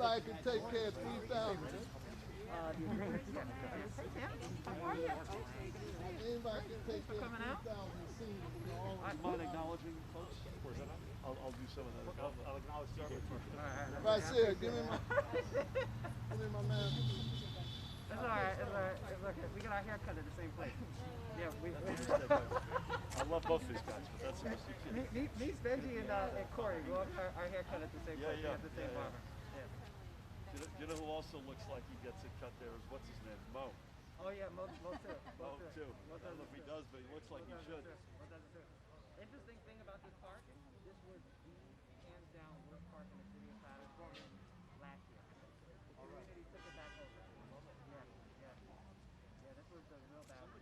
Anybody can take care of 3,000. Anybody can take care of 3,000 seniors. Do you mind acknowledging folks? I'll do some of that. I'll acknowledge you first. Right here, give me my man. It's alright, it's alright, it's okay. We got our hair cut at the same place. Yeah, I love both these guys, but that's the most me, Benji, and Corey, we all got our hair cut at the same place. Yeah, At the same barber. Yeah. Do you know who also looks like he gets it cut there is what's his name? Mo. Oh yeah, Mo too. Mo too. I don't know if he does, but he looks like he should. Interesting thing about this park, this was the hands down worst park in the city of Paterson last year. The community took it back over. Yeah, this was a real bad one.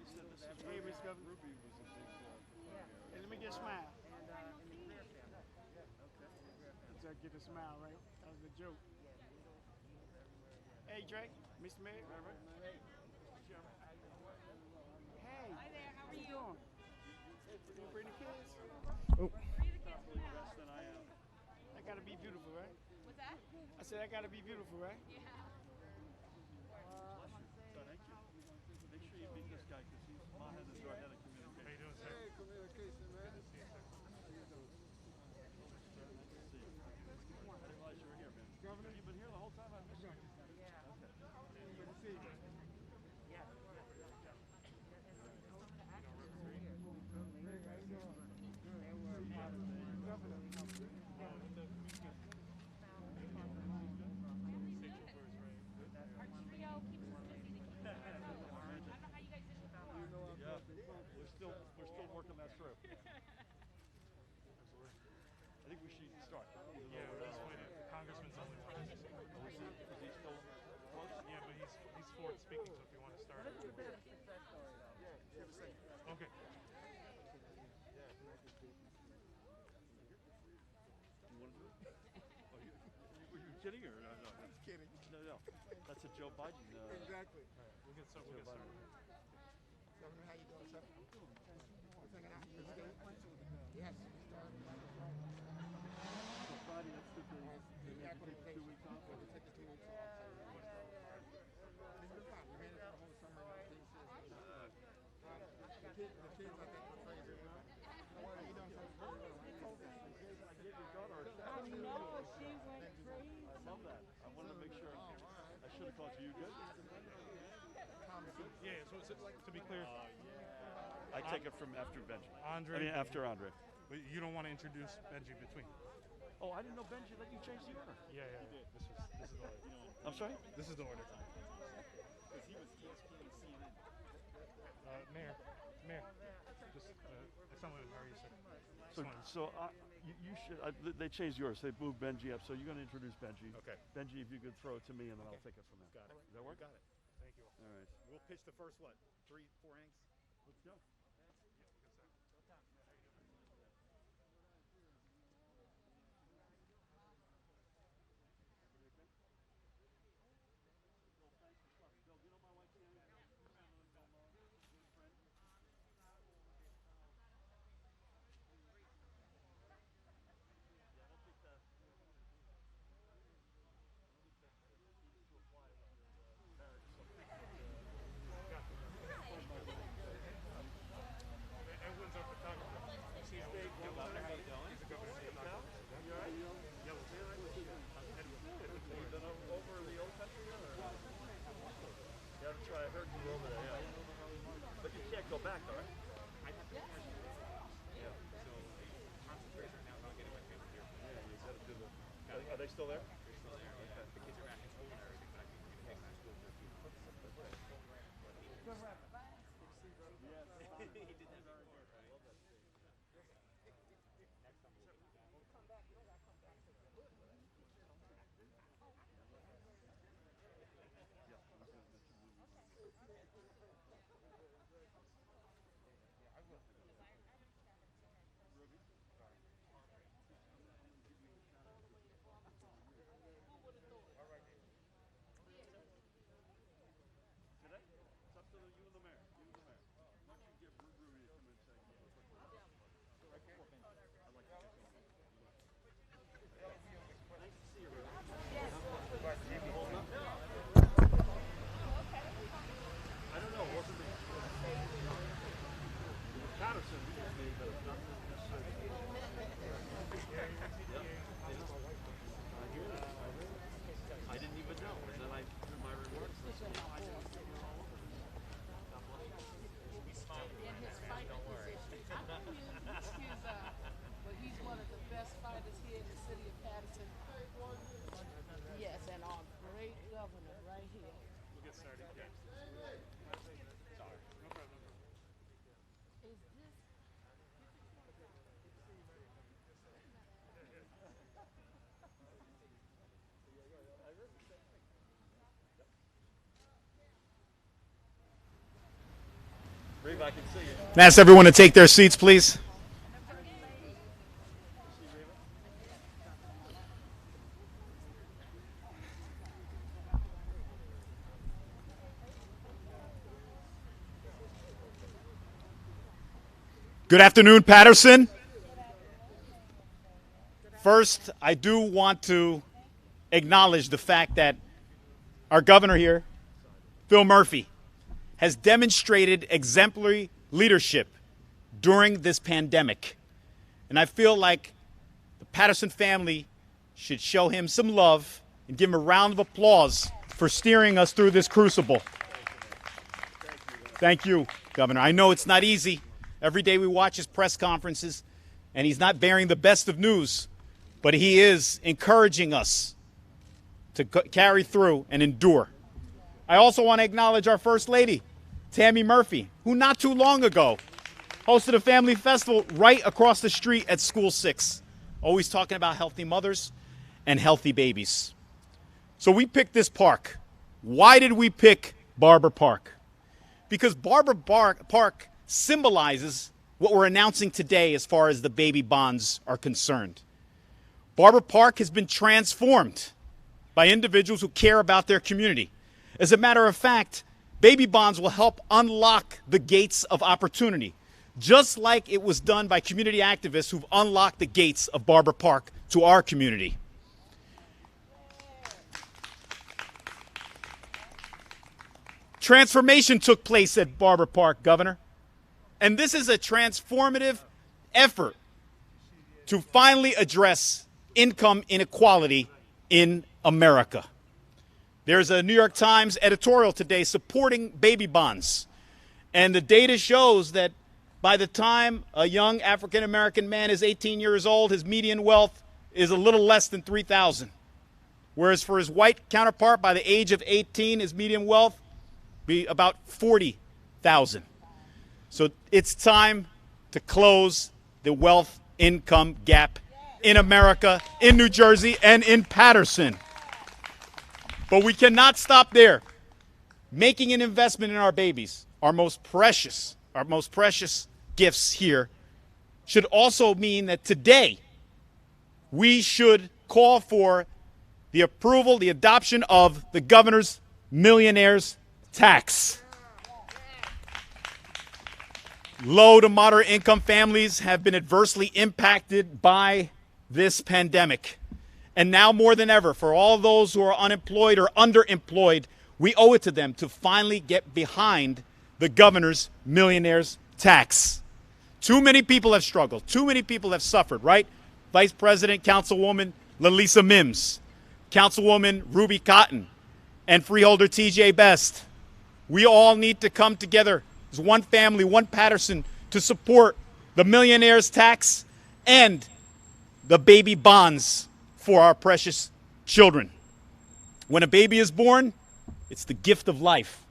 Hey, Mr. Governor. Ruby was a big Hey, let me get a smile. And in the career family. Okay. Get a smile, right? That was a joke. Hey, Drake, Mr. Mayor. Hey. Hi there, how are you you? doing? You bring the kids? Where are the kids from now? less than I am. That gotta be beautiful, right? What's that? I said that gotta be beautiful, right? Yeah. Thank you. Make sure you meet this guy because he's Mahan is our head of communication. How you doing, sir? Hey, communication, man. How you doing? See you. I didn't realize you were here, man. Governor, you've been here the whole time? I've missed you. Yeah. Okay. Good to see you. Yeah. Archibald keeps us busy to keep us. I don't know how you guys did it before. Yeah, we're still working that through. I think we should start. Yeah, we're just waiting. Congressman's only one. Is he still close? Yeah, but he's fourth speaking, so if you want to start. Okay. You want to do it? Oh, were you kidding or no? No, I'm kidding. no. That's a Joe Biden. Exactly. We'll get started. Governor, how you doing, sir? What's hanging out? Yes. Friday, that's the day. You have to take 2 weeks off. We'll take the 2 weeks off. It's been fun. We made it the whole summer. The kids, I think, were crazy. How you doing, sir? I know, she went crazy. I love that. I wanted to make sure. I should have called you. You good? Yeah, so to be clear, I take it from after Benji. Andre. I mean, after Andre. But you don't want to introduce Benji between. Oh, I didn't know Benji let you change the order. Yeah. This is the order. I'm sorry? This is the order. Because he was ESPN and CNN. Mayor, just someone would hurry you, sir. So you should. They changed yours. They moved Benji up. So you're going to introduce Benji. Okay. Benji, if you could throw it to me, and then I'll take it from there. Got it. Does that work? Got it. Thank you all. All right. We'll pitch the first, 3-4 innings? Let's go. Edwin's our photographer. He's the governor. How you doing? He's the governor. You all right? Yellow. You've been over the old country yet? You haven't tried. I heard you were over there, yeah. But you can't go back, though, right? I have to cash it. Yeah. So concentrate right now on getting my family here. Yeah, you got to do the. Are they still there? They're still there. Yeah. The kids are back in school and everything, but I think we're going to take that school for a few months. Yes. He did that very good, right? Today? It's up to you and the mayor. You and the mayor. Why don't you get Ruby to come and say I'd like to get going. Nice to see you, Ruby. Yes. I can see you. Ask everyone to take their seats, please. Good afternoon, Paterson. First, I do want to acknowledge the fact that our governor here, Phil Murphy, has demonstrated exemplary leadership during this pandemic. And I feel like the Paterson family should show him some love and give him a round of applause for steering us through this crucible. Thank you, Governor. I know it's not easy. Every day we watch his press conferences, and he's not bearing the best of news, but he is encouraging us to carry through and endure. I also want to acknowledge our First Lady, Tammy Murphy, who not too long ago hosted a family festival right across the street at School 6, always talking about healthy mothers and healthy babies. So we picked this park. Why did we pick Barbour Park? Because Barbour Park symbolizes what we're announcing today as far as the baby bonds are concerned. Barbour Park has been transformed by individuals who care about their community. As a matter of fact, baby bonds will help unlock the gates of opportunity, just like it was done by community activists who've unlocked the gates of Barbour Park to our community. Transformation took place at Barbour Park, Governor. And this is a transformative effort to finally address income inequality in America. There's a New York Times editorial today supporting baby bonds. And the data shows that by the time a young African-American man is 18 years old, his median wealth is a little less than $3,000. Whereas for his white counterpart, by the age of 18, his median wealth be about $40,000. So it's time to close the wealth income gap in America, in New Jersey, and in Paterson. But we cannot stop there. Making an investment in our babies, our most precious gifts here, should also mean that today we should call for the approval, the adoption of the governor's millionaire's tax. Low to moderate income families have been adversely impacted by this pandemic. And now more than ever, for all those who are unemployed or underemployed, we owe it to them to finally get behind the governor's millionaire's tax. Too many people have struggled. Too many people have suffered, right? Vice President, Councilwoman Lalisa Mims, Councilwoman Ruby Cotton, and Freeholder TJ Best. We all need to come together as one family, one Paterson, to support the millionaire's tax and the baby bonds for our precious children. When a baby is born, it's the gift of life.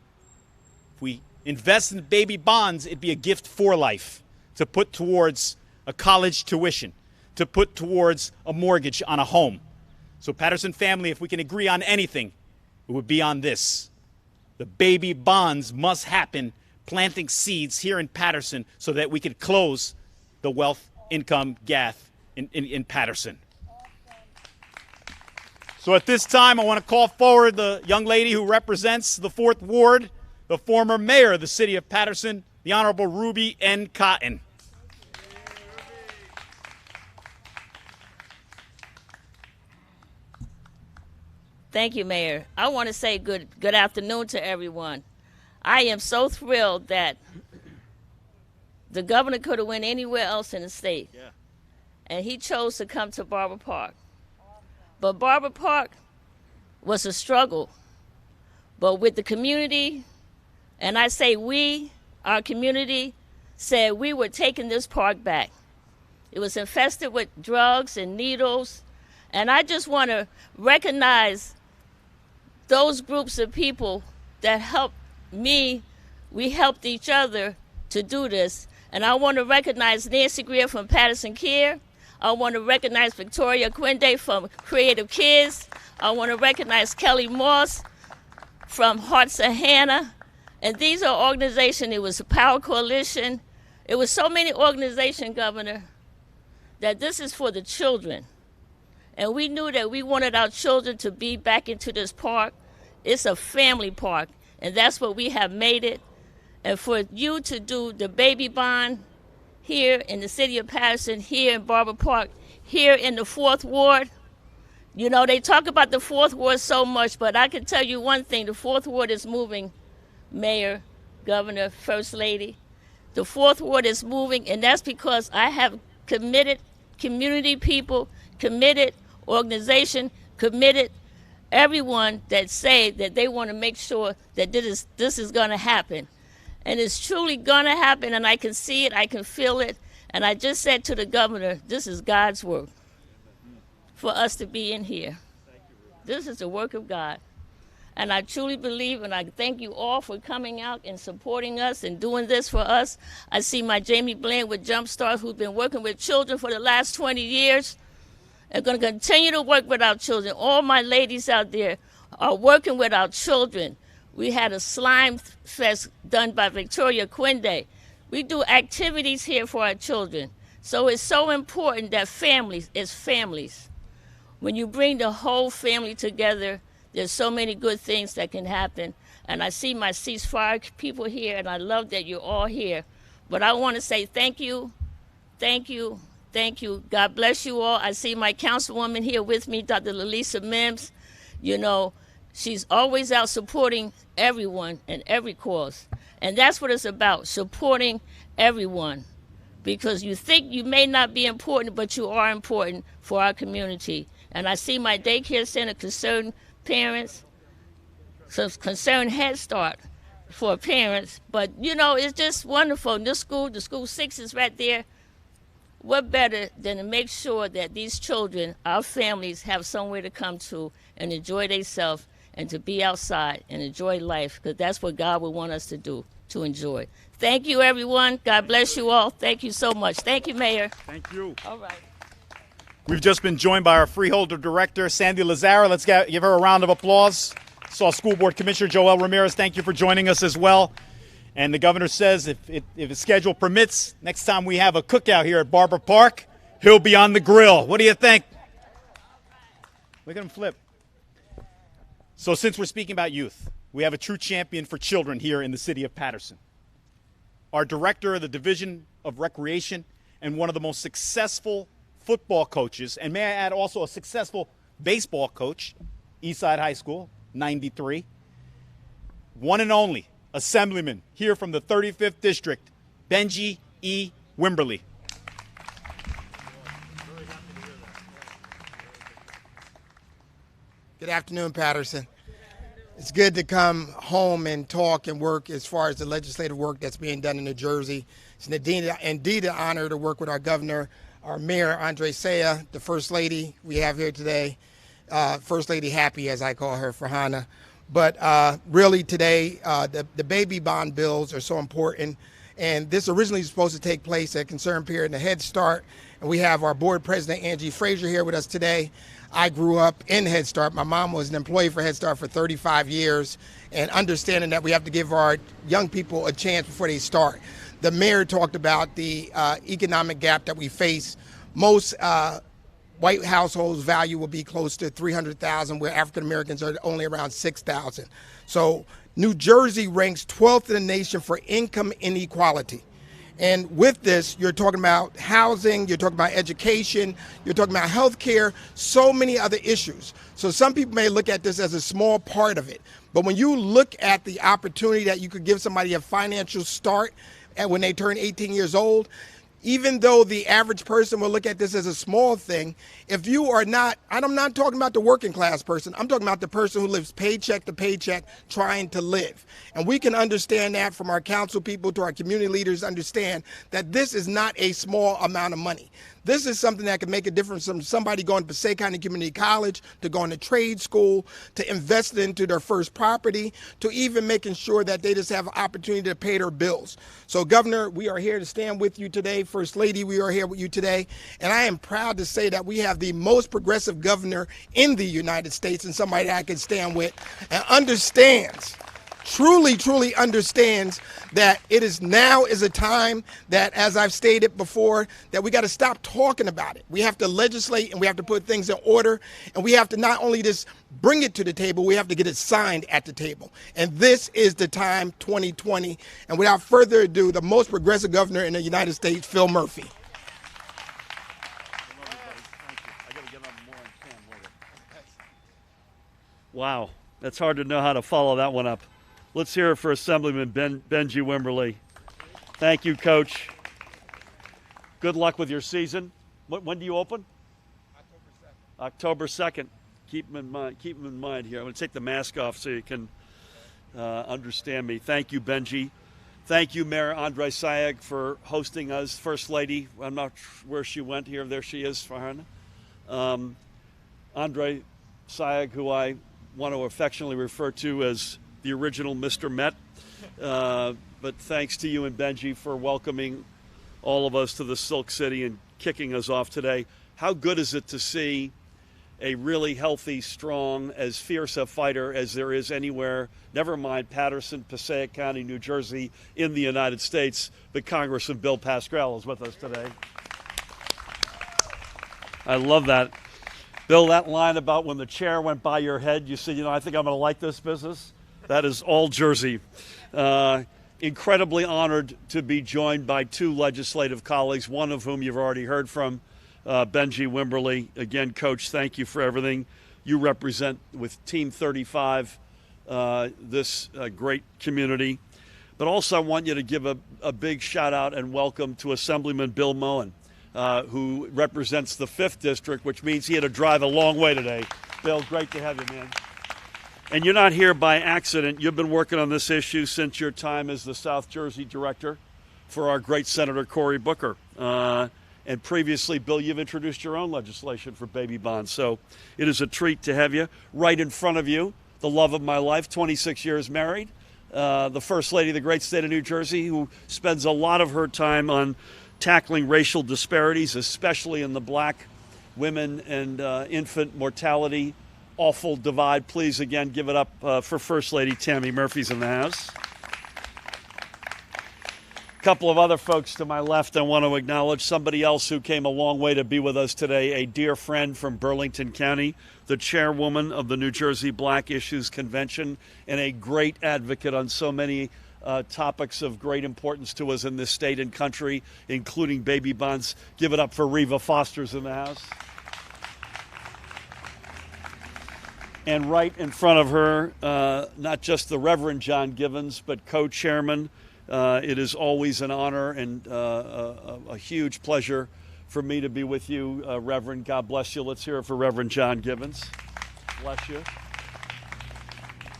If we invest in baby bonds, it'd be a gift for life, to put towards a college tuition, to put towards a mortgage on a home. So Paterson family, if we can agree on anything, it would be on this. The baby bonds must happen, planting seeds here in Paterson so that we could close the wealth income gap in Paterson. So at this time, I want to call forward the young lady who represents the 4th Ward, the former mayor of the city of Paterson, the Honorable Ruby N. Cotton. Thank you, Mayor. I want to say good afternoon to everyone. I am so thrilled that the governor could have went anywhere else in the state. Yeah. And he chose to come to Barbour Park. But Barbour Park was a struggle. But with the community, and I say we, our community, said we were taking this park back. It was infested with drugs and needles. And I just want to recognize those groups of people that helped me. We helped each other to do this. And I want to recognize Nancy Greer from Paterson Care. I want to recognize Victoria Quinde from Creative Kids. I want to recognize Kelly Moss from Hearts of Hannah. And these are organizations. It was a Power Coalition. It was so many organizations, Governor, that this is for the children. And we knew that we wanted our children to be back into this park. It's a family park, and that's what we have made it. And for you to do the baby bond here in the city of Paterson, here in Barbour Park, here in the 4th Ward, you know, they talk about the 4th Ward so much, but I can tell you one thing, the 4th Ward is moving, Mayor, Governor, First Lady. The 4th Ward is moving, and that's because I have committed community people, committed organization, committed everyone that say that they want to make sure that this is going to happen. And it's truly going to happen, and I can see it, I can feel it. And I just said to the governor, this is God's work for us to be in here. This is the work of God. And I truly believe, and I thank you all for coming out and supporting us and doing this for us. I see my Jamie Bland with Jumpstart, who's been working with children for the last 20 years. And going to continue to work with our children. All my ladies out there are working with our children. We had a slime fest done by Victoria Quinde. We do activities here for our children. So it's so important that families is families. When you bring the whole family together, there's so many good things that can happen. And I see my ceasefire people here, and I love that you're all here. But I want to say thank you, thank you, thank you. God bless you all. I see my councilwoman here with me, Dr. Lalisa Mims. You know, she's always out supporting everyone and every cause. And that's what it's about, supporting everyone. Because you think you may not be important, but you are important for our community. And I see my daycare center concerned parents, some concerned Head Start for parents. But, you know, it's just wonderful. This school, the school 6 is right there. What better than to make sure that these children, our families, have somewhere to come to and enjoy themselves and to be outside and enjoy life, because that's what God would want us to do, to enjoy. Thank you, everyone. God bless you all. Thank you so much. Thank you, Mayor. Thank you. All right. We've just been joined by our Freeholder Director, Sandy Lazara. Let's give her a round of applause. Saw School Board Commissioner Joel Ramirez. Thank you for joining us as well. And the governor says if his schedule permits, next time we have a cookout here at Barbour Park, he'll be on the grill. What do you think? Look at him flip. So since we're speaking about youth, we have a true champion for children here in the city of Paterson. Our director of the Division of Recreation and one of the most successful football coaches, and may I add also a successful baseball coach, Eastside High School, 93. One and only Assemblyman here from the 35th District, Benji E. Wimberly. Good afternoon, Paterson. It's good to come home and talk and work as far as the legislative work that's being done in New Jersey. It's indeed an honor to work with our governor, our mayor, Andre Saya, the First Lady we have here today. First Lady Happy, as I call her, for Hannah. But really today, the baby bond bills are so important. And this originally was supposed to take place at Concern Pier in the Head Start. And we have our board president, Angie Frazier, here with us today. I grew up in Head Start. My mom was an employee for Head Start for 35 years. And understanding that we have to give our young people a chance before they start. The mayor talked about the economic gap that we face. Most white households' value will be close to $300,000, where African Americans are only around $6,000. So New Jersey ranks 12th in the nation for income inequality. And with this, you're talking about housing, you're talking about education, you're talking about health care, so many other issues. So some people may look at this as a small part of it. But when you look at the opportunity that you could give somebody a financial start and when they turn 18 years old, even though the average person will look at this as a small thing, if you are not, I'm not talking about the working class person, I'm talking about the person who lives paycheck to paycheck trying to live. And we can understand that from our council people to our community leaders, understand that this is not a small amount of money. This is something that can make a difference from somebody going to Passaic County Community College, to going to trade school, to invest into their first property, to even making sure that they just have an opportunity to pay their bills. So, Governor, we are here to stand with you today. First Lady, we are here with you today. And I am proud to say that we have the most progressive governor in the United States, and somebody that I can stand with and understands truly understands that it is now is a time that, as I've stated before, that we got to stop talking about it. We have to legislate and we have to put things in order, and we have to not only just bring it to the table, we have to get it signed at the table. And this is the time, 2020. And without further ado, the most progressive governor in the United States, Phil Murphy. Wow, that's hard to know how to follow that one up. Let's hear it for Assemblyman Benji Wimberly. Thank you, Coach. Good luck with your season. When do you open? October 2nd. Keep them in mind here. I'm going to take the mask off so you can understand me. Thank you, Benji. Thank you, Mayor Andre Sayegh, for hosting us. First Lady, I'm not sure where she went here. There she is, Farhana. Andre Sayegh, who I want to affectionately refer to as the original Mr. Met. But thanks to you and Benji for welcoming all of us to the Silk City and kicking us off today. How good is it to see a really healthy, strong, as fierce a fighter as there is anywhere, never mind Paterson, Passaic County, New Jersey, in the United States, but Congressman Bill Pascrell is with us today. I love that. Bill, that line about when the chair went by your head, you said, I think I'm going to like this business. That is all Jersey. Incredibly honored to be joined by two legislative colleagues, one of whom you've already heard from, Benji Wimberly. Again, Coach, thank you for everything. You represent with Team 35 this great community. But also I want you to give a big shout out and welcome to Assemblyman Bill Moen, who represents the 5th District, which means he had to drive a long way today. Bill, great to have you, man. And you're not here by accident. You've been working on this issue since your time as the South Jersey director for our great Senator Cory Booker. And previously, Bill, you've introduced your own legislation for baby bonds. So it is a treat to have you right in front of you, the love of my life, 26 years married, the First Lady of the great state of New Jersey, who spends a lot of her time on tackling racial disparities, especially in the black women and infant mortality awful divide. Please, again, give it up for First Lady Tammy Murphy's in the house. A couple of other folks to my left I want to acknowledge. Somebody else who came a long way to be with us today, a dear friend from Burlington County, the chairwoman of the New Jersey Black Issues Convention, and a great advocate on so many topics of great importance to us in this state and country, including baby bonds. Give it up for Reva Foster's in the house. And right in front of her, not just the Reverend John Givens, but co-chairman. It is always an honor and a huge pleasure for me to be with you, Reverend. God bless you. Let's hear it for Reverend John Givens. Bless you.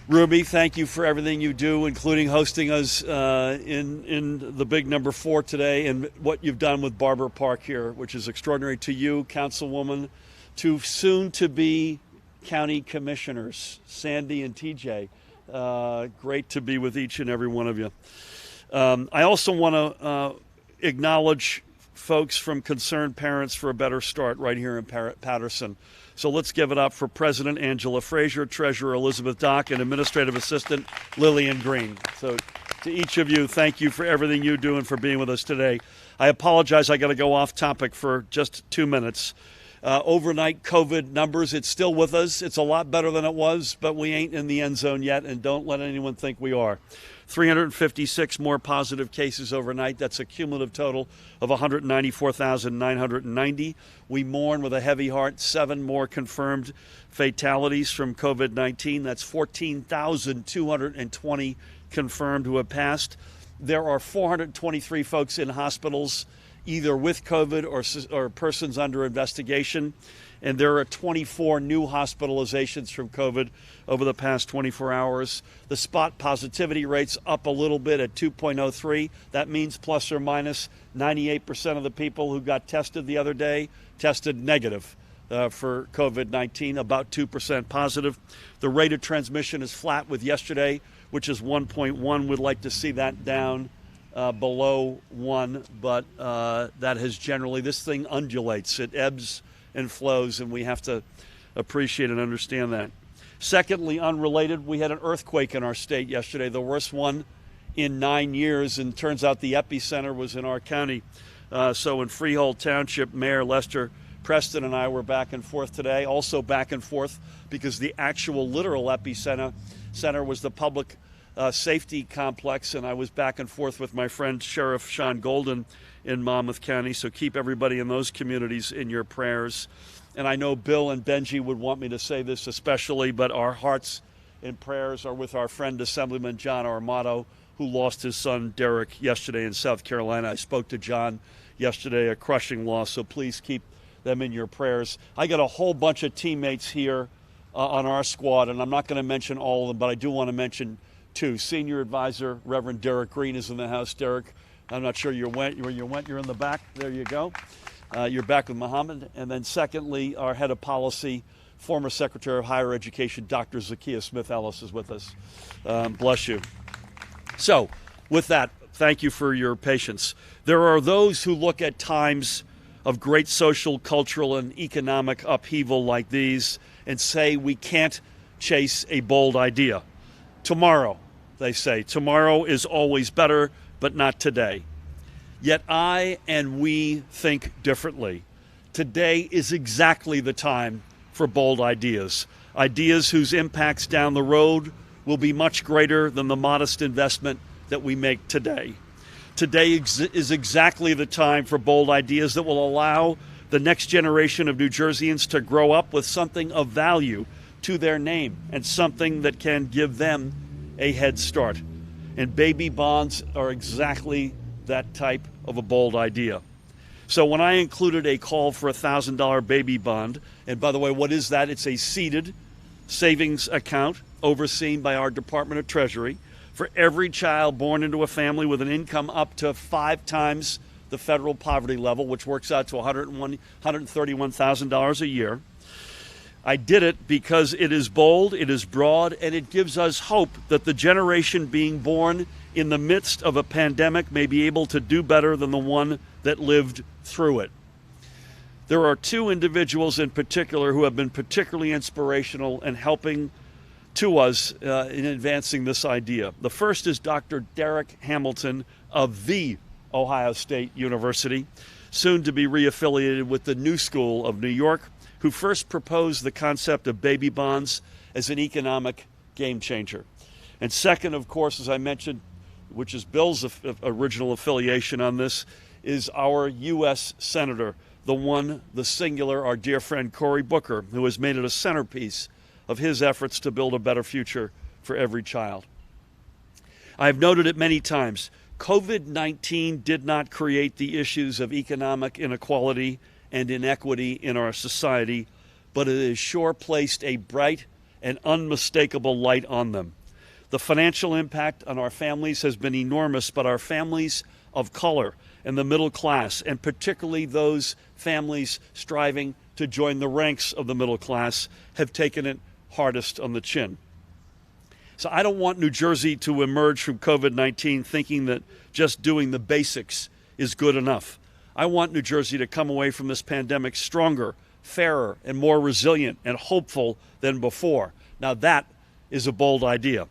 Ruby, thank you for everything you do, including hosting us in the big number 4 today, and what you've done with Barbour Park here, which is extraordinary. To you, Councilwoman, to soon-to-be county commissioners, Sandy and TJ. Great to be with each and every one of you. I also want to acknowledge folks from Concerned Parents for a Better Start right here in Paterson. So let's give it up for President Angela Frazier, Treasurer Elizabeth Dock, and Administrative Assistant Lillian Green. So to each of you, thank you for everything you do and for being with us today. I apologize, I got to go off topic for just 2 minutes. Overnight COVID numbers, it's still with us. It's a lot better than it was, but we ain't in the end zone yet, and don't let anyone think we are. 356 more positive cases overnight. That's a cumulative total of 194,990. We mourn with a heavy heart 7 more confirmed fatalities from COVID-19. That's 14,220 confirmed who have passed. There are 423 folks in hospitals, either with COVID or persons under investigation. And there are 24 new hospitalizations from COVID over the past 24 hours. The spot positivity rate's up a little bit at 2.03. That means plus or minus 98% of the people who got tested the other day tested negative for COVID-19, about 2% positive. The rate of transmission is flat with yesterday, which is 1.1. We'd like to see that down below 1, but that has generally, this thing undulates. It ebbs and flows, and we have to appreciate and understand that. Secondly, unrelated, we had an earthquake in our state yesterday, the worst one in 9 years, and turns out the epicenter was in our county. So in Freehold Township, Mayor Lester Preston and I were back and forth today, also back and forth because the actual literal epicenter was the public safety complex, and I was back and forth with my friend Sheriff Sean Golden in Monmouth County. So keep everybody in those communities in your prayers. And I know Bill and Benji would want me to say this especially, but our hearts and prayers are with our friend Assemblyman John Armato, who lost his son Derek yesterday in South Carolina. I spoke to John yesterday, a crushing loss, so please keep them in your prayers. I got a whole bunch of teammates here on our squad, and I'm not going to mention all of them, but I do want to mention two. Senior Advisor Reverend Derek Green is in the house. Derek, I'm not sure you went. You're in the back. There you go. You're back with Muhammad. And then secondly, our head of policy, former Secretary of Higher Education, Dr. Zakiya Smith-Ellis is with us. Bless you. So with that, thank you for your patience. There are those who look at times of great social, cultural, and economic upheaval like these and say we can't chase a bold idea. Tomorrow, they say, tomorrow is always better, but not today. Yet I and we think differently. Today is exactly the time for bold ideas, ideas whose impacts down the road will be much greater than the modest investment that we make today. Today is exactly the time for bold ideas that will allow the next generation of New Jerseyans to grow up with something of value to their name and something that can give them a head start. And baby bonds are exactly that type of a bold idea. So when I included a call for a $1,000 baby bond, and by the way, what is that? It's a seeded savings account overseen by our Department of Treasury for every child born into a family with an income up to 5 times the federal poverty level, which works out to $131,000 a year. I did it because it is bold, it is broad, and it gives us hope that the generation being born in the midst of a pandemic may be able to do better than the one that lived through it. There are 2 individuals in particular who have been particularly inspirational in helping to us in advancing this idea. The first is Dr. Derek Hamilton of the Ohio State University, soon to be reaffiliated with the New School of New York, who first proposed the concept of baby bonds as an economic game changer. And second, of course, as I mentioned, which is Bill's original affiliation on this, is our U.S. Senator, the singular, our dear friend Cory Booker, who has made it a centerpiece of his efforts to build a better future for every child. I have noted it many times. COVID-19 did not create the issues of economic inequality and inequity in our society, but it has sure placed a bright and unmistakable light on them. The financial impact on our families has been enormous, but our families of color and the middle class, and particularly those families striving to join the ranks of the middle class, have taken it hardest on the chin. So I don't want New Jersey to emerge from COVID-19 thinking that just doing the basics is good enough. I want New Jersey to come away from this pandemic stronger, fairer, and more resilient and hopeful than before. Now that is a bold idea.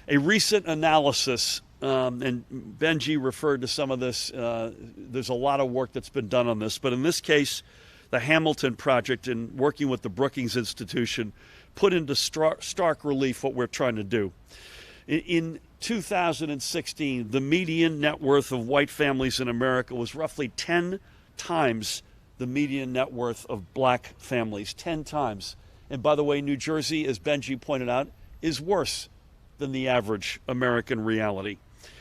A recent analysis, and Benji referred to some of this, there's a lot of work that's been done on this, but in this case, the Hamilton Project, in working with the Brookings Institution, put into stark relief what we're trying to do. In 2016, the median net worth of white families in America was roughly 10 times the median net worth of black families, 10 times. And by the way, New Jersey, as Benji pointed out, is worse than the average American reality.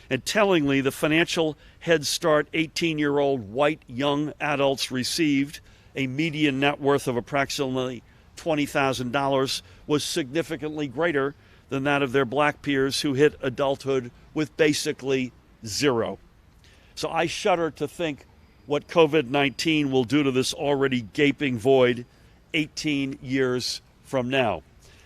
And tellingly, the financial Head Start 18-year-old white young adults received, a median net worth of approximately $20,000, was significantly greater than that of their black peers who hit adulthood with basically zero. So I shudder to think what COVID-19 will do to this already gaping void 18 years from now,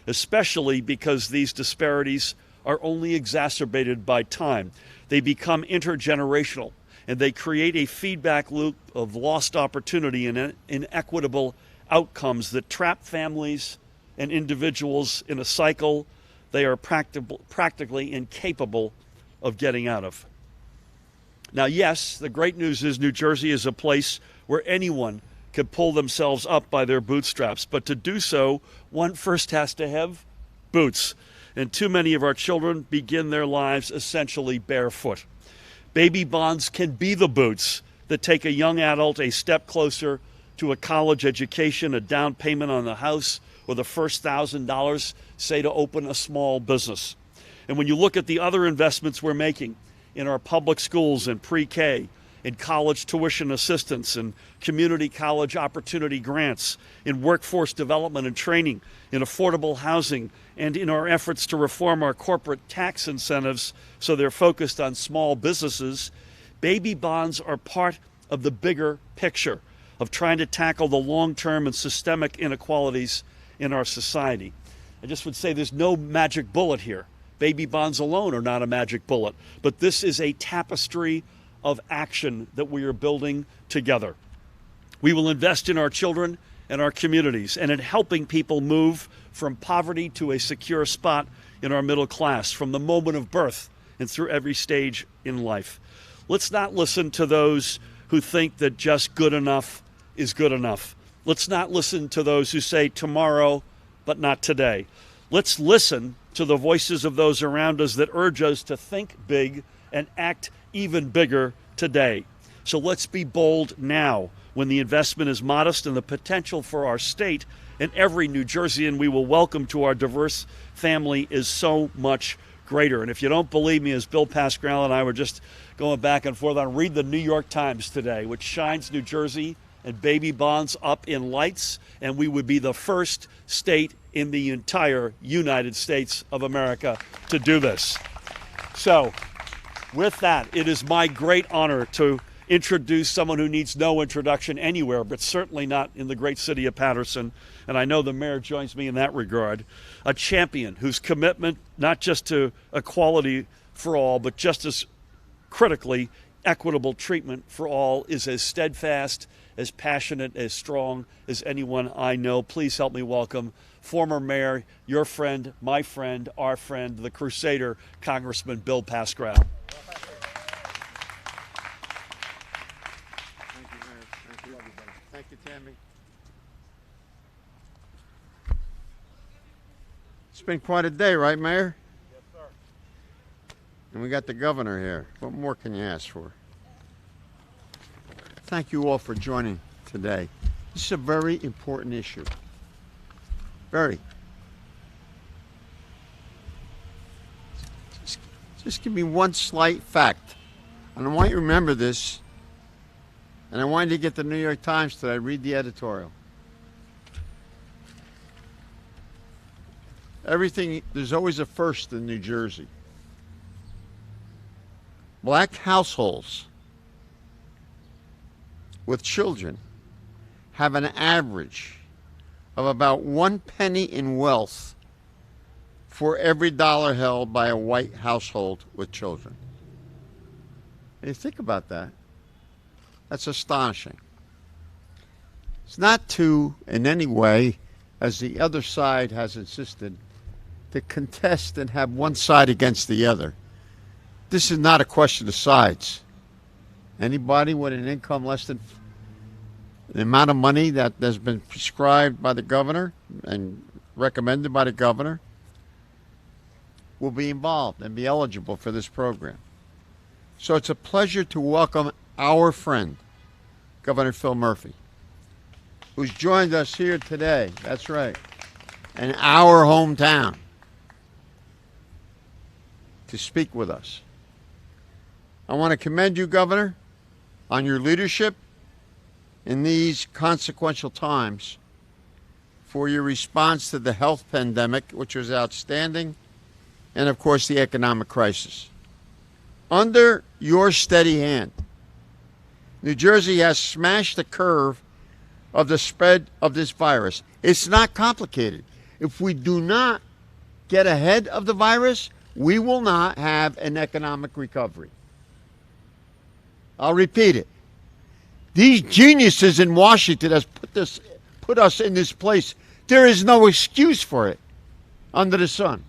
especially because these disparities are only exacerbated by time. They become intergenerational, and they create a feedback loop of lost opportunity and inequitable outcomes that trap families and individuals in a cycle they are practically incapable of getting out of. Now, yes, the great news is New Jersey is a place where anyone can pull themselves up by their bootstraps, but to do so, one first has to have boots. And too many of our children begin their lives essentially barefoot. Baby bonds can be the boots that take a young adult a step closer to a college education, a down payment on the house, or the first $1,000, say, to open a small business. And when you look at the other investments we're making in our public schools and pre-K, in college tuition assistance and community college opportunity grants, in workforce development and training, in affordable housing, and in our efforts to reform our corporate tax incentives so they're focused on small businesses, baby bonds are part of the bigger picture of trying to tackle the long-term and systemic inequalities in our society. I just would say there's no magic bullet here. Baby bonds alone are not a magic bullet, but this is a tapestry of action that we are building together. We will invest in our children and our communities and in helping people move from poverty to a secure spot in our middle class from the moment of birth and through every stage in life. Let's not listen to those who think that just good enough is good enough. Let's not listen to those who say tomorrow, but not today. Let's listen to the voices of those around us that urge us to think big and act even bigger today. So let's be bold now when the investment is modest and the potential for our state and every New Jerseyan we will welcome to our diverse family is so much greater. And if you don't believe me, as Bill Pascrell and I were just going back and forth on, read the New York Times today, which shines New Jersey and baby bonds up in lights, and we would be the first state in the entire United States of America to do this. So, with that, it is my great honor to introduce someone who needs no introduction anywhere, but certainly not in the great city of Paterson, and I know the mayor joins me in that regard, a champion whose commitment not just to equality for all, but just as critically equitable treatment for all is as steadfast, as passionate, as strong as anyone I know. Please help me welcome former mayor, your friend, my friend, our friend, the Crusader, Congressman Bill Pascrell. Thank you, Mayor. Thank you, everybody. Thank you, Tammy. It's been quite a day, right, Mayor? Yes, sir. And we got the governor here. What more can you ask for? Thank you all for joining today. This is a very important issue. Very. Just give me one slight fact. And I want you to remember this. And I wanted to get the New York Times today. Read the editorial. Everything, there's always a first in New Jersey. Black households with children have an average of about 1 penny in wealth for every dollar held by a white household with children. And you think about that, that's astonishing. It's not to, in any way, as the other side has insisted, to contest and have one side against the other. This is not a question of sides. Anybody with an income less than the amount of money that has been prescribed by the governor and recommended by the governor will be involved and be eligible for this program. So it's a pleasure to welcome our friend, Governor Phil Murphy, who's joined us here today. That's right. In our hometown to speak with us. I want to commend you, Governor, on your leadership in these consequential times for your response to the health pandemic, which was outstanding, and of course the economic crisis. Under your steady hand, New Jersey has smashed the curve of the spread of this virus. It's not complicated. If we do not get ahead of the virus, we will not have an economic recovery. I'll repeat it. These geniuses in Washington has put us in this place There is no excuse for it under the sun.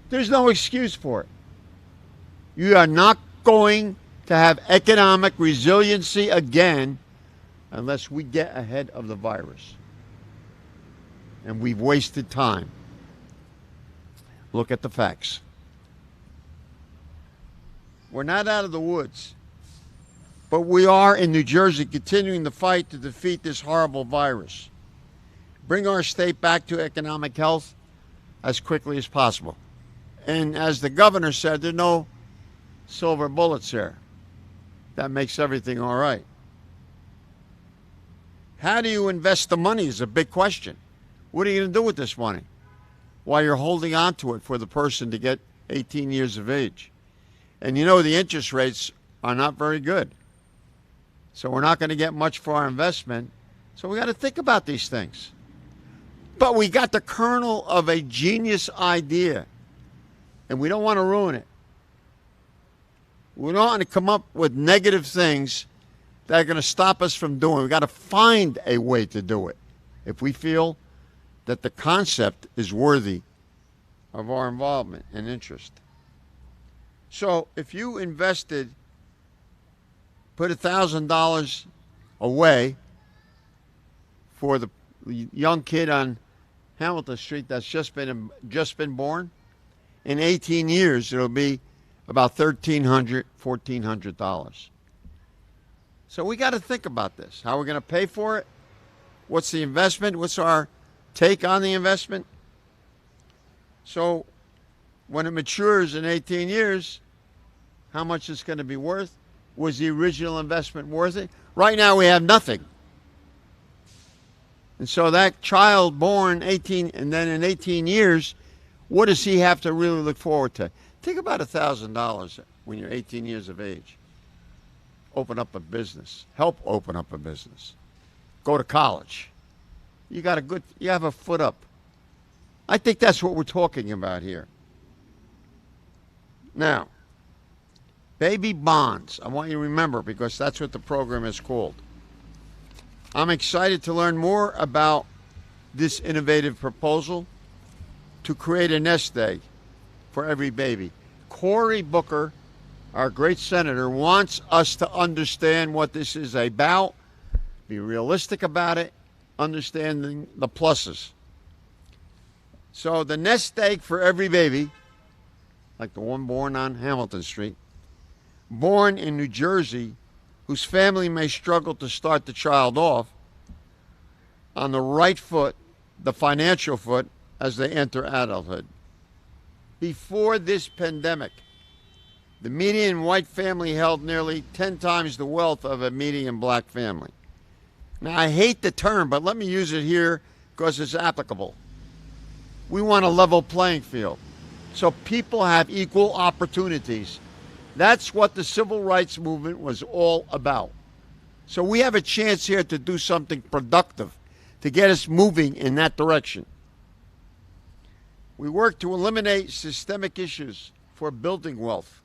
There's no excuse for it. You are not going to have economic resiliency again unless we get ahead of the virus. And we've wasted time. Look at the facts. We're not out of the woods, but we are in New Jersey continuing the fight to defeat this horrible virus. Bring our state back to economic health as quickly as possible. And as the governor said, there are no silver bullets here. That makes everything all right. How do you invest the money is a big question. What are you going to do with this money while you're holding on to it for the person to get 18 years of age? And you know the interest rates are not very good. So we're not going to get much for our investment. So we got to think about these things. But we got the kernel of a genius idea, and we don't want to ruin it. We don't want to come up with negative things that are going to stop us from doing it. We got to find a way to do it if we feel that the concept is worthy of our involvement and interest. So if you invested, put $1,000 away for the young kid on Hamilton Street that's just been born, in 18 years it'll be about $1,300, $1,400. So we got to think about this. How we're going to pay for it? What's the investment? What's our take on the investment? So when it matures in 18 years, how much it's going to be worth? Was the original investment worth it? Right now we have nothing. And so that child born 18, and then in 18 years, what does he have to really look forward to? Think about $1,000 when you're 18 years of age. Open up a business. Help open up a business. Go to college. You have a foot up. I think that's what we're talking about here. Now, baby bonds. I want you to remember because that's what the program is called. I'm excited to learn more about this innovative proposal to create a nest egg for every baby. Cory Booker, our great senator, wants us to understand what this is about, be realistic about it, understanding the pluses. So the nest egg for every baby, like the one born on Hamilton Street, born in New Jersey, whose family may struggle to start the child off on the right foot, the financial foot, as they enter adulthood. Before this pandemic, the median white family held nearly 10 times the wealth of a median black family. Now, I hate the term, but let me use it here because it's applicable. We want a level playing field so people have equal opportunities. That's what the civil rights movement was all about. So we have a chance here to do something productive to get us moving in that direction. We work to eliminate systemic issues for building wealth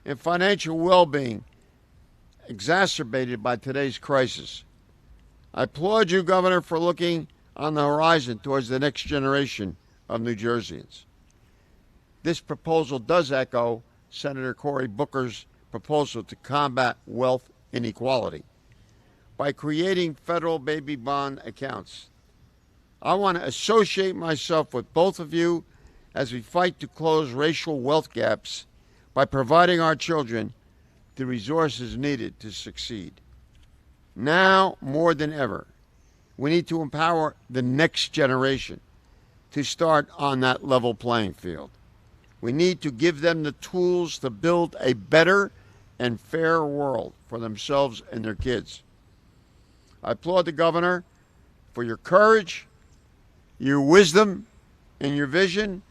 and financial well-being exacerbated by today's crisis. I applaud you, Governor, for looking on the horizon towards the next generation of New Jerseyans. This proposal does echo Senator Cory Booker's proposal to combat wealth inequality by creating federal baby bond accounts. I want to associate myself with both of you as we fight to close racial wealth gaps by providing our children the resources needed to succeed. Now, more than ever, we need to empower the next generation to start on that level playing field. We need to give them the tools to build a better and fairer world for themselves and their kids. I applaud the governor for your courage, your wisdom, and your vision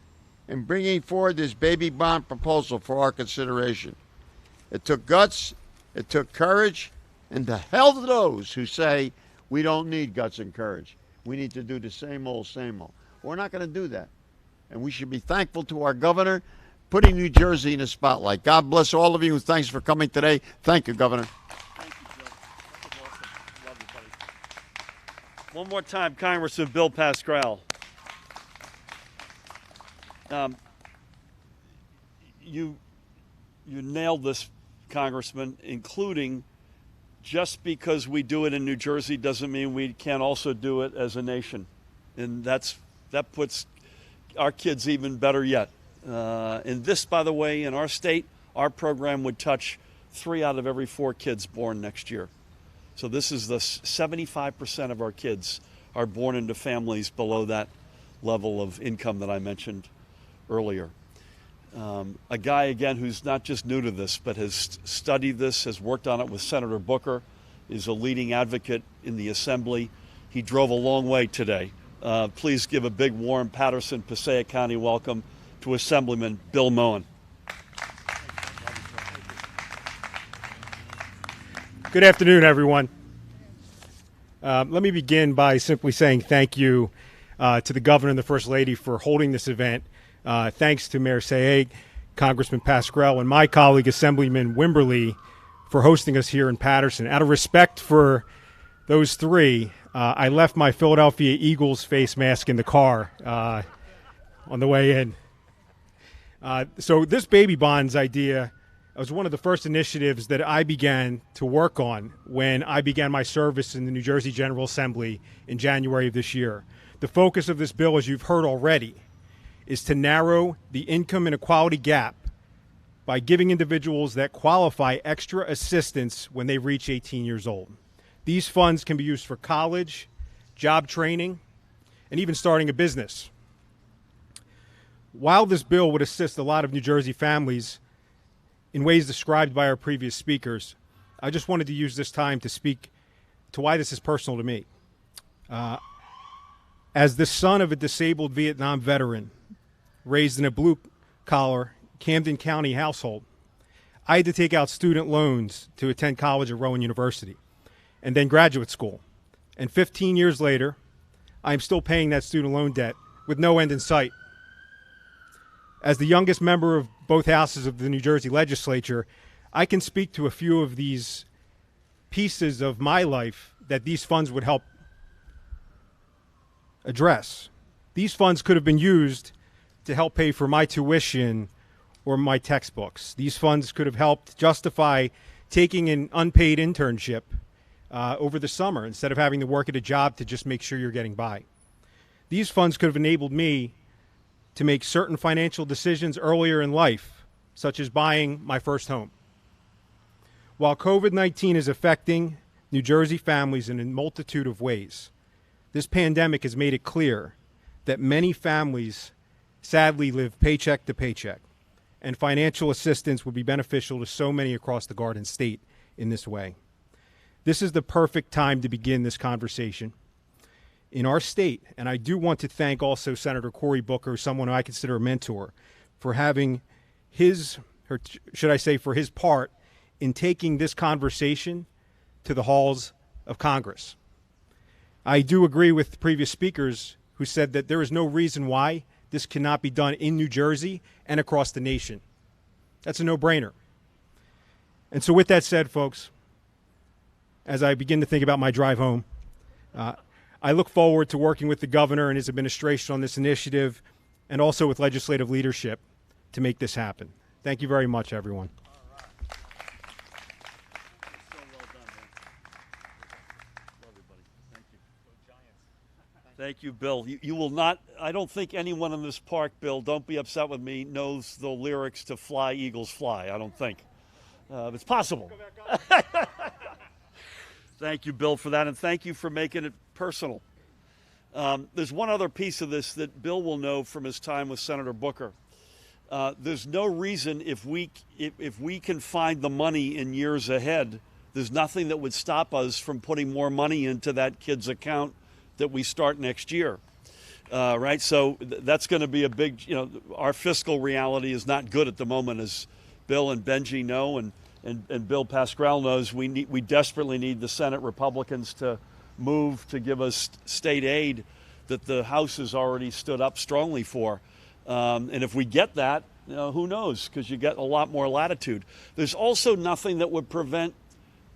in bringing forward this baby bond proposal for our consideration. It took guts, it took courage, and to hell to those who say we don't need guts and courage. We need to do the same old, same old. We're not going to do that. And we should be thankful to our governor putting New Jersey in the spotlight. God bless all of you. Thanks for coming today. Thank you, Governor. Thank you, Joe. That was awesome. Love you, buddy. One more time, Congressman Bill Pascrell. You nailed this, Congressman, including just because we do it in New Jersey doesn't mean we can't also do it as a nation. And that puts our kids even better yet. And this, by the way, in our state, our program would touch 3 out of every 4 kids born next year. So this is the 75% of our kids are born into families below that level of income that I mentioned earlier. A guy, again, who's not just new to this, but has studied this, has worked on it with Senator Booker, is a leading advocate in the Assembly. He drove a long way today. Please give a big, warm Paterson, Passaic County welcome to Assemblyman Bill Moen. Good afternoon, everyone. Let me begin by simply saying thank you to the Governor and the First Lady for holding this event. Thanks to Mayor Saeg, Congressman Pascrell, and my colleague, Assemblyman Wimberly, for hosting us here in Paterson. Out of respect for those three, I left my Philadelphia Eagles face mask in the car on the way in. So this baby bonds idea was one of the first initiatives that I began to work on when I began my service in the New Jersey General Assembly in January of this year. The focus of this bill, as you've heard already, is to narrow the income inequality gap by giving individuals that qualify extra assistance when they reach 18 years old. These funds can be used for college, job training, and even starting a business. While this bill would assist a lot of New Jersey families in ways described by our previous speakers, I just wanted to use this time to speak to why this is personal to me. As the son of a disabled Vietnam veteran, raised in a blue-collar Camden County household, I had to take out student loans to attend college at Rowan University and then graduate school. And 15 years later, I'm still paying that student loan debt with no end in sight. As the youngest member of both houses of the New Jersey legislature, I can speak to a few of these pieces of my life that these funds would help address. These funds could have been used to help pay for my tuition or my textbooks. These funds could have helped justify taking an unpaid internship over the summer instead of having to work at a job to just make sure you're getting by. These funds could have enabled me to make certain financial decisions earlier in life, such as buying my first home. While COVID-19 is affecting New Jersey families in a multitude of ways, this pandemic has made it clear that many families sadly live paycheck to paycheck, and financial assistance would be beneficial to so many across the Garden State in this way. This is the perfect time to begin this conversation. In our state, and I do want to thank also Senator Cory Booker, someone who I consider a mentor, for having for his part in taking this conversation to the halls of Congress. I do agree with previous speakers who said that there is no reason why this cannot be done in New Jersey and across the nation. That's a no-brainer. And so with that said, folks, as I begin to think about my drive home, I look forward to working with the governor and his administration on this initiative and also with legislative leadership to make this happen. Thank you very much, everyone. Thank you, Bill. You will not, I don't think anyone in this park, Bill, don't be upset with me, knows the lyrics to Fly, Eagles, Fly. I don't think. It's possible. Thank you, Bill, for that, and thank you for making it personal. There's one other piece of this that Bill will know from his time with Senator Booker. There's no reason if we can find the money in years ahead, there's nothing that would stop us from putting more money into that kid's account that we start next year, right? So that's going to be a big, our fiscal reality is not good at the moment, as Bill and Benji know, and Bill Pascrell knows. We desperately need the Senate Republicans to move to give us state aid that the House has already stood up strongly for. And if we get that, who knows, because you get a lot more latitude. There's also nothing that would prevent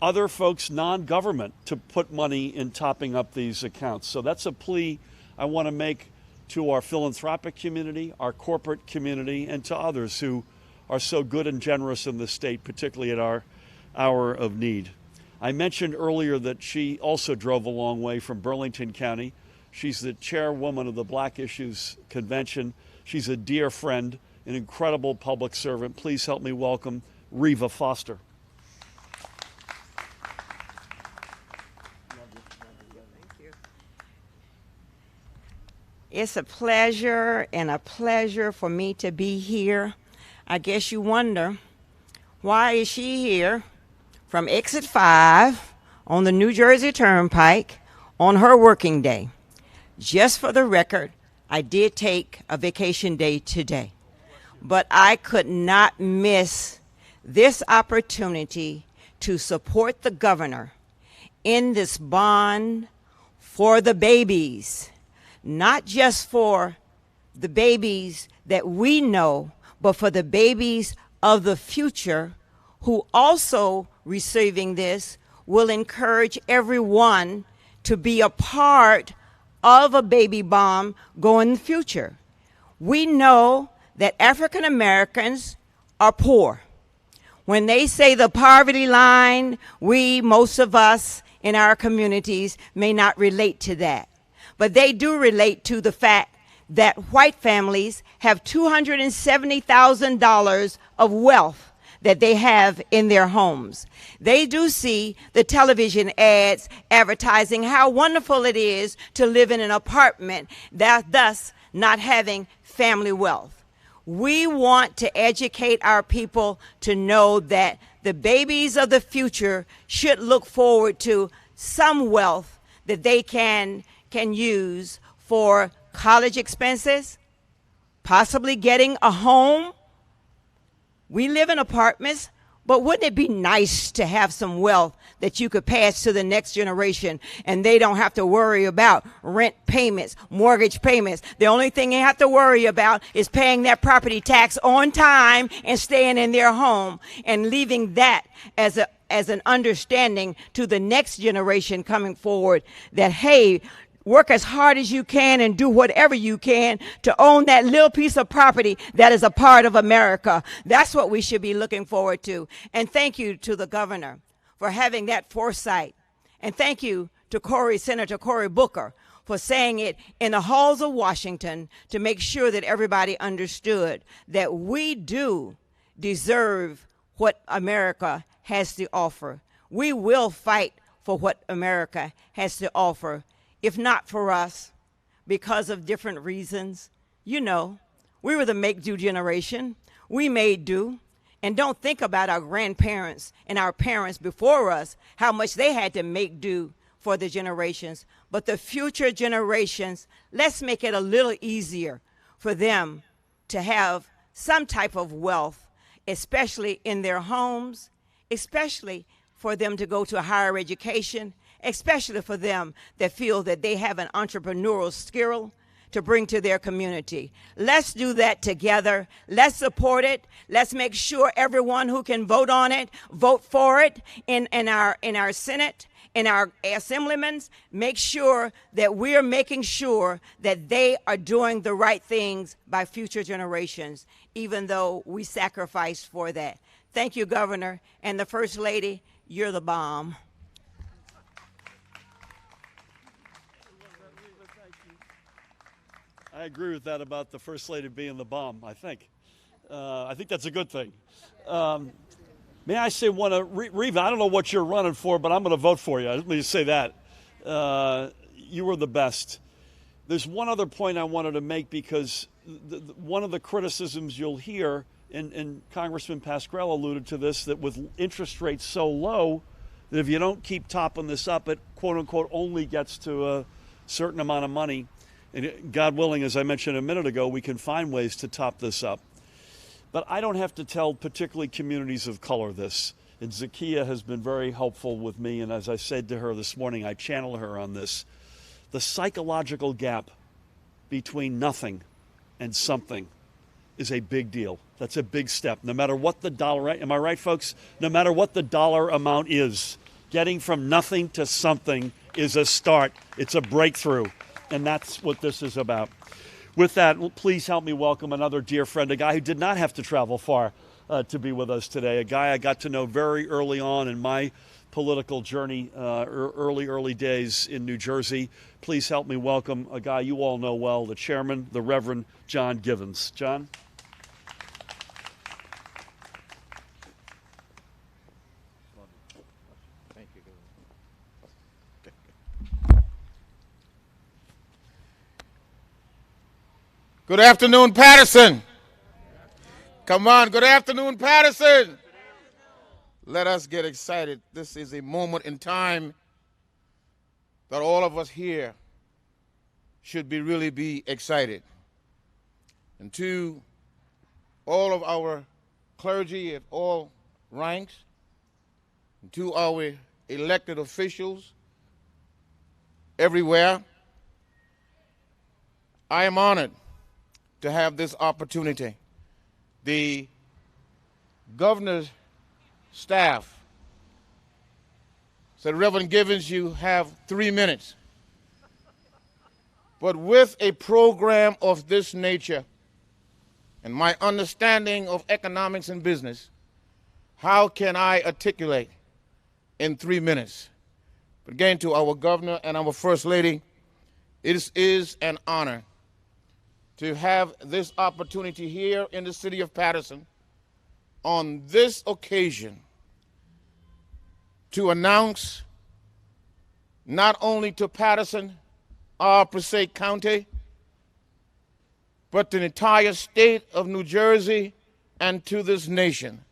other folks, non-government, to put money in topping up these accounts. So that's a plea I want to make to our philanthropic community, our corporate community, and to others who are so good and generous in this state, particularly at our hour of need. I mentioned earlier that she also drove a long way from Burlington County. She's the chairwoman of the Black Issues Convention. She's a dear friend, an incredible public servant. Please help me welcome Reva Foster. It's a pleasure for me to be here. I guess you wonder, why is she here from exit 5 on the New Jersey Turnpike on her working day? Just for the record, I did take a vacation day today, but I could not miss this opportunity to support the governor in this bond for the babies. Not just for the babies that we know, but for the babies of the future who also receiving this will encourage everyone to be a part of a baby bomb going in the future. We know that African Americans are poor. When they say the poverty line, most of us in our communities may not relate to that. But they do relate to the fact that white families have $270,000 of wealth that they have in their homes. They do see the television ads advertising how wonderful it is to live in an apartment, thus not having family wealth. We want to educate our people to know that the babies of the future should look forward to some wealth that they can use for college expenses, possibly getting a home. We live in apartments, but wouldn't it be nice to have some wealth that you could pass to the next generation and they don't have to worry about rent payments, mortgage payments. The only thing they have to worry about is paying that property tax on time and staying in their home and leaving that as an understanding to the next generation coming forward that, hey, work as hard as you can and do whatever you can to own that little piece of property that is a part of America. That's what we should be looking forward to. And thank you to the governor for having that foresight. And thank you to Senator Cory Booker for saying it in the halls of Washington to make sure that everybody understood that we do deserve what America has to offer. We will fight for what America has to offer. If not for us, because of different reasons. You know, we were the make-do generation. We made do. And don't think about our grandparents and our parents before us, how much they had to make do for the generations. But the future generations, let's make it a little easier for them to have some type of wealth, especially in their homes, especially for them to go to a higher education, especially for them that feel that they have an entrepreneurial skill to bring to their community. Let's do that together. Let's support it. Let's make sure everyone who can vote on it, vote for it in our Senate, in our assemblymen. Make sure that we're making sure that they are doing the right things by future generations, even though we sacrificed for that. Thank you, Governor, and the First Lady. You're the bomb. I agree with that about the First Lady being the bomb, I think. I think that's a good thing. May I say one, Reva, I don't know what you're running for, but I'm going to vote for you. Let me just say that. You were the best. There's one other point I wanted to make because one of the criticisms you'll hear, and Congressman Pascrell alluded to this, that with interest rates so low, that if you don't keep topping this up, it quote-unquote only gets to a certain amount of money. And God willing, as I mentioned a minute ago, we can find ways to top this up. But I don't have to tell particularly communities of color this. And Zakiya has been very helpful with me, and as I said to her this morning, I channel her on this. The psychological gap between nothing and something is a big deal. That's a big step. No matter what the dollar, am I right, folks? No matter what the dollar amount is, Getting from nothing to something is a start. It's a breakthrough. And that's what this is about. With that, please help me welcome another dear friend, a guy who did not have to travel far to be with us today, a guy I got to know very early on in my political journey, early days in New Jersey. Please help me welcome a guy you all know well, the chairman, the Reverend John Givens. John? Thank you. Good afternoon, Paterson. Come on, good afternoon, Paterson. Let us get excited. This is a moment in time that all of us here should really be excited. And to all of our clergy at all ranks, and to our elected officials everywhere, I am honored to have this opportunity. The governor's staff said, Reverend Givens, you have 3 minutes. But with a program of this nature and my understanding of economics and business, how can I articulate in 3 minutes? But again, to our governor and our first lady, it is an honor to have this opportunity here in the city of Paterson on this occasion to announce not only to Paterson, our Passaic County, but the entire state of New Jersey and to this nation,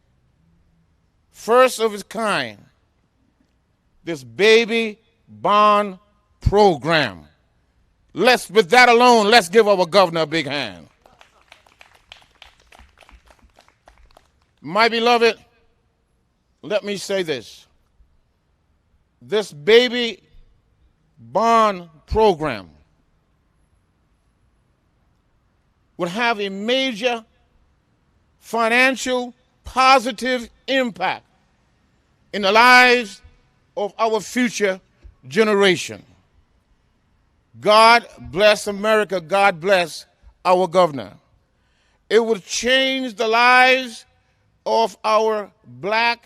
first of its kind, this baby bond program. With that alone, let's give our governor a big hand. My beloved, let me say this. This baby bond program would have a major financial positive impact in the lives of our future generation. God bless America. God bless our governor. It would change the lives of our black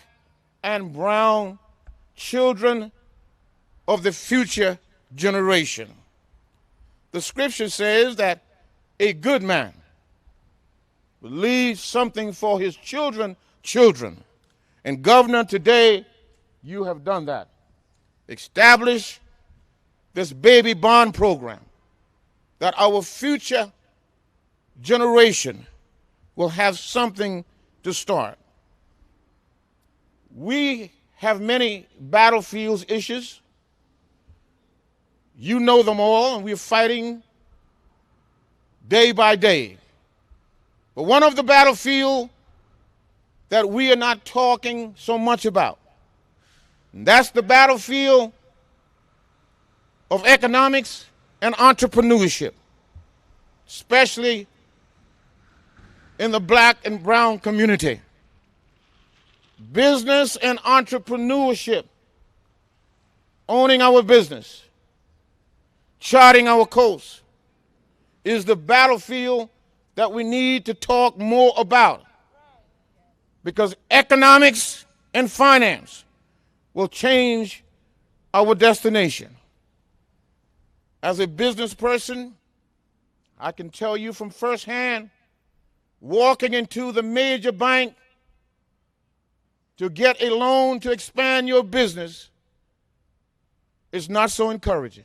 and brown children of the future generation. The scripture says that a good man will leave something for his children. And Governor, today you have done that. Establish this baby bond program that our future generation will have something to start. We have many battlefields issues. You know them all, and we're fighting day by day. But one of the battlefields that we are not talking so much about, and that's the battlefield of economics and entrepreneurship, especially in the black and brown community. Business and entrepreneurship, owning our business, charting our course, is the battlefield that we need to talk more about, because economics and finance will change our destination. As a business person, I can tell you from firsthand, walking into the major bank to get a loan to expand your business is not so encouraging.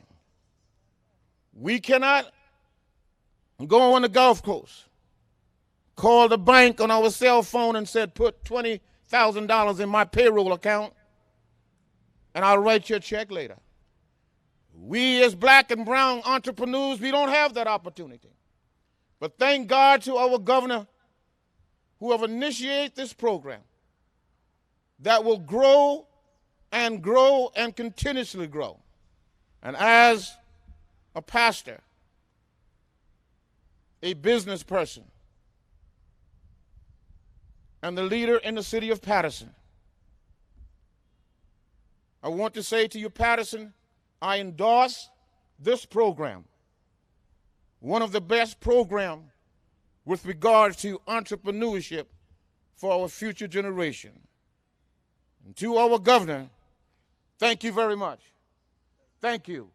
We cannot go on the Gulf Coast, call the bank on our cell phone and said, put $20,000 in my payroll account and I'll write you a check later. We as black and brown entrepreneurs, we don't have that opportunity. But thank God to our governor who have initiated this program that will grow and grow and continuously grow. And as a pastor, a business person, and the leader in the city of Paterson, I want to say to you, Paterson, I endorse this program, one of the best programs with regard to entrepreneurship for our future generation. And to our governor, thank you very much. Thank you.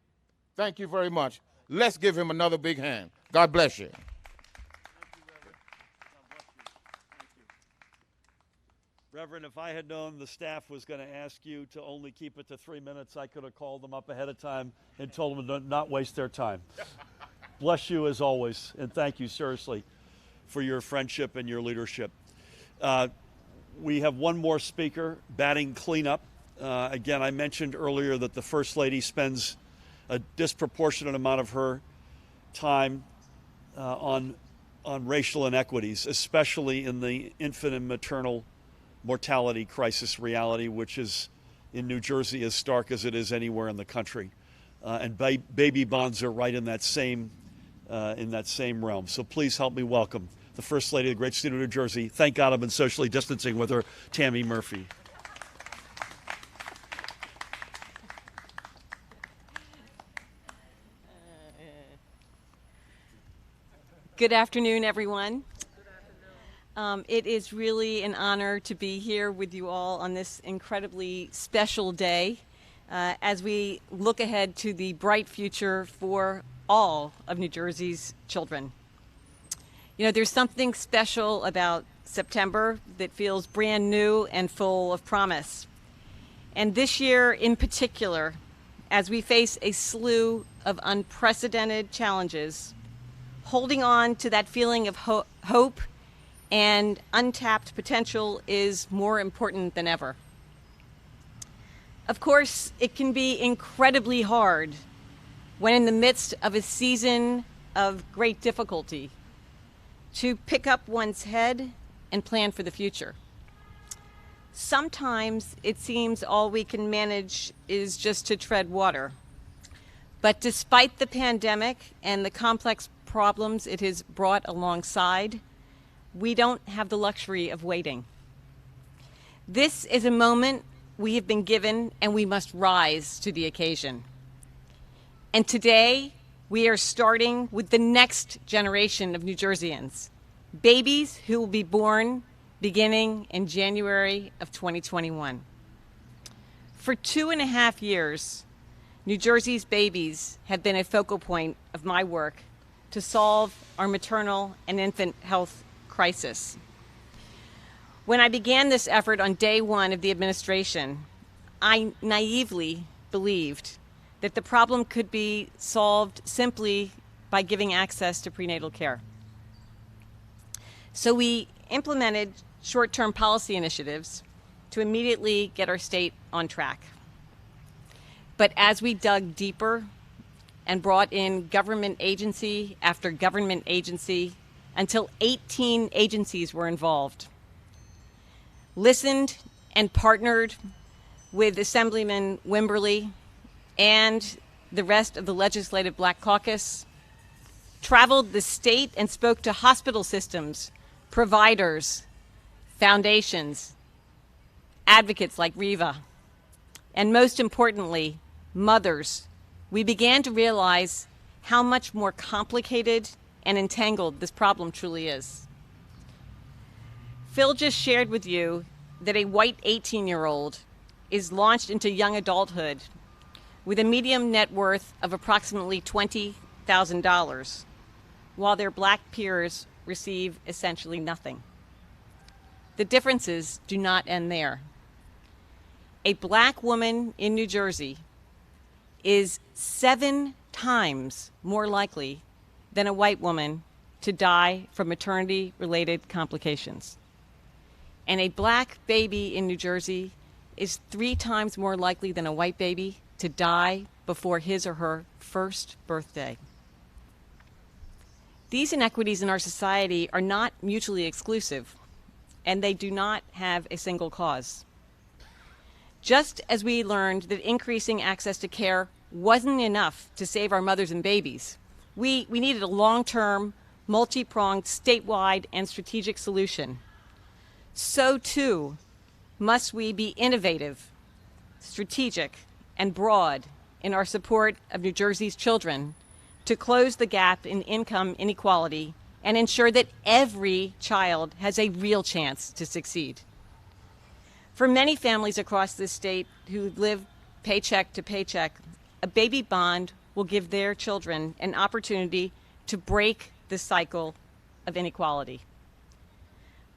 Thank you very much. Let's give him another big hand. God bless you. Reverend, if I had known the staff was going to ask you to only keep it to 3 minutes, I could have called them up ahead of time and told them to not waste their time. Bless you as always, and thank you seriously for your friendship and your leadership. We have one more speaker, batting cleanup. Again, I mentioned earlier that the First Lady spends a disproportionate amount of her time on racial inequities, especially in the infant and maternal mortality crisis reality, which is in New Jersey as stark as it is anywhere in the country. And baby bonds are right in that same realm. So please help me welcome the First Lady of the great state of New Jersey. Thank God I've been socially distancing with her, Tammy Murphy. Good afternoon, everyone. It is really an honor to be here with you all on this incredibly special day as we look ahead to the bright future for all of New Jersey's children. You know, there's something special about September that feels brand new and full of promise. And this year in particular, as we face a slew of unprecedented challenges, holding on to that feeling of hope and untapped potential is more important than ever. Of course, it can be incredibly hard when in the midst of a season of great difficulty to pick up one's head and plan for the future. Sometimes it seems all we can manage is just to tread water. But despite the pandemic and the complex problems it has brought alongside, we don't have the luxury of waiting. This is a moment we have been given, and we must rise to the occasion. And today, we are starting with the next generation of New Jerseyans, babies who will be born beginning in January of 2021. For 2.5 years, New Jersey's babies have been a focal point of my work to solve our maternal and infant health crisis. When I began this effort on day one of the administration, I naively believed that the problem could be solved simply by giving access to prenatal care. So we implemented short-term policy initiatives to immediately get our state on track. But as we dug deeper and brought in government agency after government agency until 18 agencies were involved, listened and partnered with Assemblyman Wimberly and the rest of the Legislative Black Caucus, traveled the state and spoke to hospital systems, providers, foundations, advocates like Riva, and most importantly, mothers. We began to realize how much more complicated and entangled this problem truly is. Phil just shared with you that a white 18-year-old is launched into young adulthood with a median net worth of approximately $20,000, while their black peers receive essentially nothing. The differences do not end there. A black woman in New Jersey is 7 times more likely than a white woman to die from maternity-related complications. And a black baby in New Jersey is 3 times more likely than a white baby to die before his or her first birthday. These inequities in our society are not mutually exclusive, and they do not have a single cause. Just as we learned that increasing access to care wasn't enough to save our mothers and babies, we needed a long-term, multi-pronged, statewide, and strategic solution. So too must we be innovative, strategic, and broad in our support of New Jersey's children to close the gap in income inequality and ensure that every child has a real chance to succeed. For many families across this state who live paycheck to paycheck, a baby bond will give their children an opportunity to break the cycle of inequality.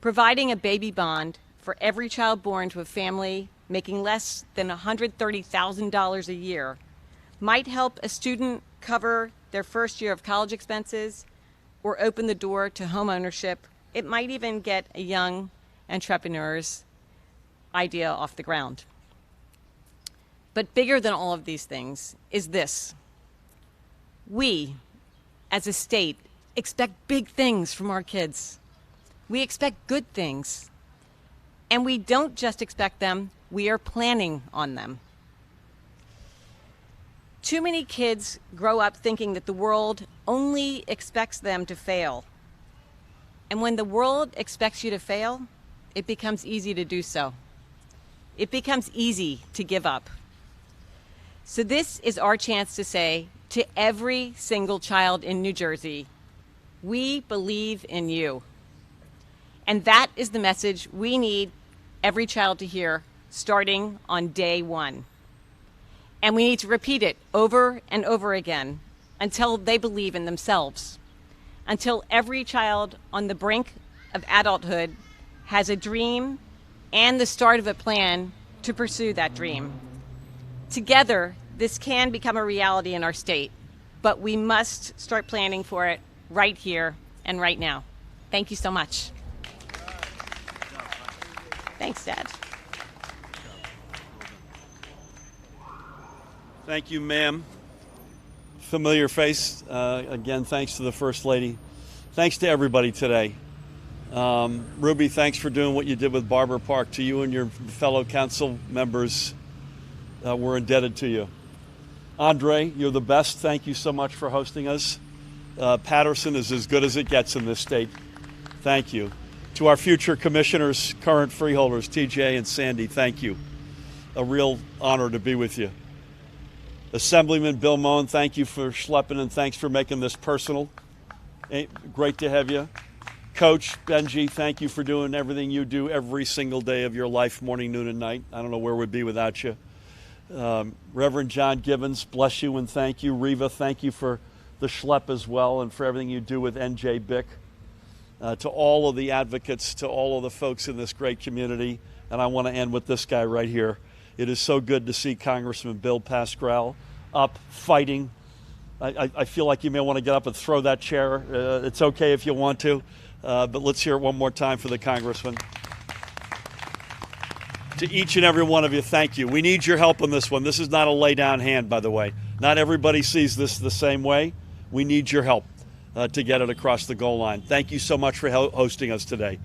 Providing a baby bond for every child born to a family making less than $130,000 a year might help a student cover their first year of college expenses or open the door to home ownership. It might even get a young entrepreneur's idea off the ground. But bigger than all of these things is this. We, as a state, expect big things from our kids. We expect good things. And we don't just expect them, we are planning on them. Too many kids grow up thinking that the world only expects them to fail. And when the world expects you to fail, it becomes easy to do so. It becomes easy to give up. So this is our chance to say to every single child in New Jersey, we believe in you. And that is the message we need every child to hear starting on day one. And we need to repeat it over and over again until they believe in themselves, until every child on the brink of adulthood has a dream and the start of a plan to pursue that dream. Together, this can become a reality in our state, but we must start planning for it right here and right now. Thank you so much. Thanks, Dad. Thank you, ma'am. Familiar face. Again, thanks to the First Lady. Thanks to everybody today. Ruby, thanks for doing what you did with Barbour Park. To you and your fellow council members, we're indebted to you. Andre, you're the best. Thank you so much for hosting us. Paterson is as good as it gets in this state. Thank you. To our future commissioners, current freeholders, TJ and Sandy, thank you. A real honor to be with you. Assemblyman Bill Moen, thank you for schlepping and thanks for making this personal. Great to have you. Coach Benji, thank you for doing everything you do every single day of your life, morning, noon, and night. I don't know where we'd be without you. Reverend John Gibbons, bless you and thank you. Reva, thank you for the schlep as well and for everything you do with NJ Bick. To all of the advocates, to all of the folks in this great community, and I want to end with this guy right here. It is so good to see Congressman Bill Pascrell up fighting. I feel like you may want to get up and throw that chair. It's okay if you want to, but let's hear it one more time for the Congressman. To each and every one of you, thank you. We need your help on this one. This is not a lay down hand, by the way. Not everybody sees this the same way. We need your help to get it across the goal line. Thank you so much for hosting us today.